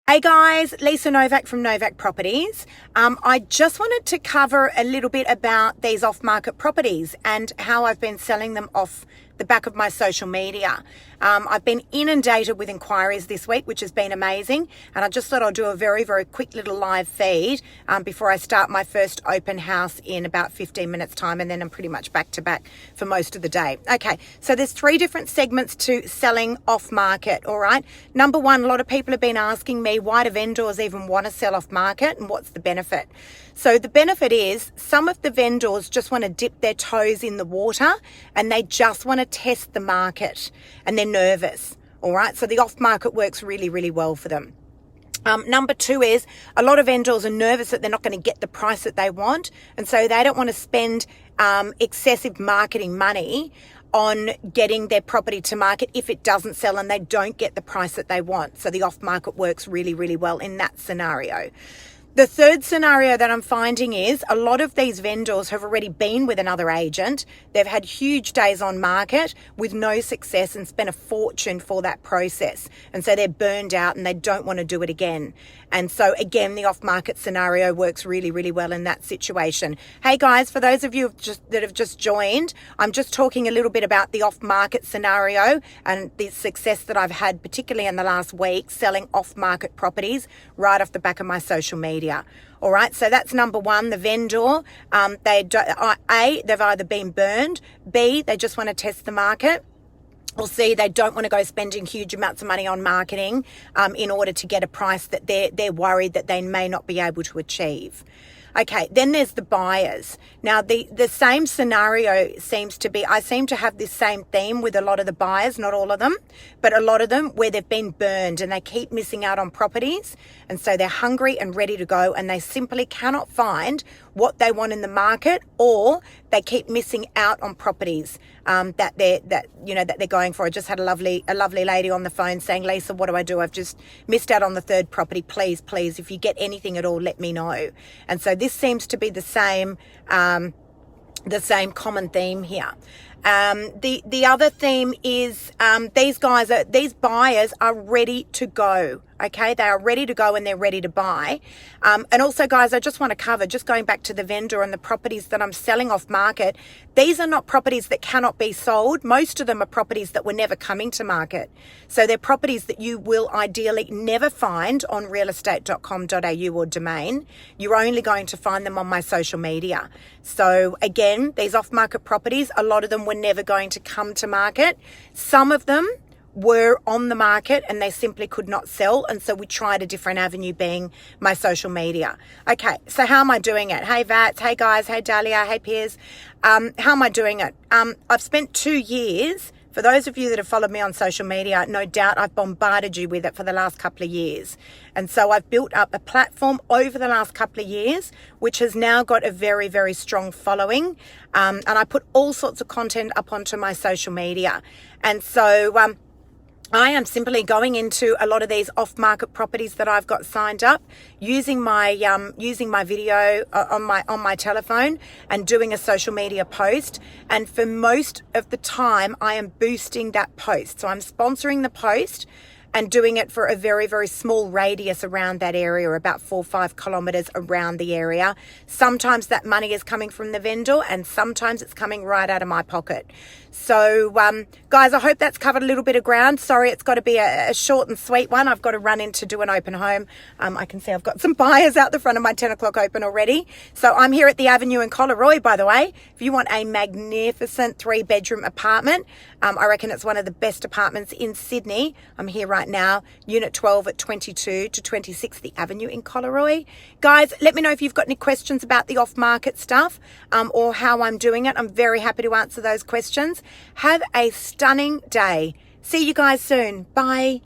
Hey guys, Lisa Novak from Novak Properties. I just wanted to cover a little bit about these off-market properties and how I've been selling them off the back of my social media. I've been inundated with inquiries this week, which has been amazing. And I just thought I'd do a very, very quick little live feed before I start my first open house in about 15 minutes time. And then I'm pretty much back to back for most of the day. Okay, so there's 3 different segments to selling off market, all right? Number one, a lot of people have been asking me, why do vendors even want to sell off market and what's the benefit? So the benefit is some of the vendors just want to dip their toes in the water and they just want to test the market and they're nervous, all right? So the off market works really, really well for them. Number 2 is a lot of vendors are nervous that they're not going to get the price that they want. And so they don't want to spend excessive marketing money on getting their property to market if it doesn't sell and they don't get the price that they want. So the off market works really, really well in that scenario. The third scenario that I'm finding is a lot of these vendors have already been with another agent. They've had huge days on market with no success and spent a fortune for that process. And so they're burned out and they don't want to do it again. And so again, the off-market scenario works really, really well in that situation. Hey guys, for those of you that have just joined, I'm just talking a little bit about the off-market scenario and the success that I've had, particularly in the last week, selling off-market properties right off the back of my social media. All right, so that's number one, the vendor. They've either been burned, B, they just want to test the market, or C, they don't want to go spending huge amounts of money on marketing in order to get a price that they're worried that they may not be able to achieve. Okay, then there's the buyers. Now, the same scenario seems to be, I seem to have this same theme with a lot of the buyers, not all of them, but a lot of them where they've been burned and they keep missing out on properties. And so they're hungry and ready to go and they simply cannot find what they want in the market, or they keep missing out on properties that they're going for. I just had a lovely lady on the phone saying, Lisa, what do I do? I've just missed out on the 3rd property. Please, if you get anything at all, let me know. And so this seems to be the same common theme here. The other theme is these buyers are ready to go. Okay, they are ready to go and they're ready to buy. And also, guys, I just want to cover, just going back to the vendor and the properties that I'm selling off market, these are not properties that cannot be sold. Most of them are properties that were never coming to market. So they're properties that you will ideally never find on realestate.com.au or Domain. You're only going to find them on my social media. So again, these off-market properties, a lot of them were never going to come to market. Some of them were on the market and they simply could not sell. And so we tried a different avenue, being my social media. Okay, so how am I doing it? Hey Vats, hey guys, hey Dahlia, hey Piers. How am I doing it? I've spent 2 years. For those of you that have followed me on social media, no doubt I've bombarded you with it for the last couple of years. And so I've built up a platform over the last couple of years, which has now got a very, very strong following. And I put all sorts of content up onto my social media. And so I am simply going into a lot of these off-market properties that I've got signed up, using my video on my telephone and doing a social media post. And for most of the time, I am boosting that post. So I'm sponsoring the post and doing it for a very, very small radius around that area, about 4 or 5 kilometers around the area. Sometimes that money is coming from the vendor and sometimes it's coming right out of my pocket. So, guys, I hope that's covered a little bit of ground. Sorry, it's got to be a short and sweet one. I've got to run in to do an open home. I can see I've got some buyers out the front of my 10 o'clock open already. So I'm here at the Avenue in Collaroy, by the way. If you want a magnificent 3-bedroom apartment, I reckon it's one of the best apartments in Sydney. I'm here right now, Unit 12 at 22 to 26 the Avenue in Collaroy. Guys, let me know if you've got any questions about the off-market stuff or how I'm doing it. I'm very happy to answer those questions. Have a stunning day. See you guys soon. Bye.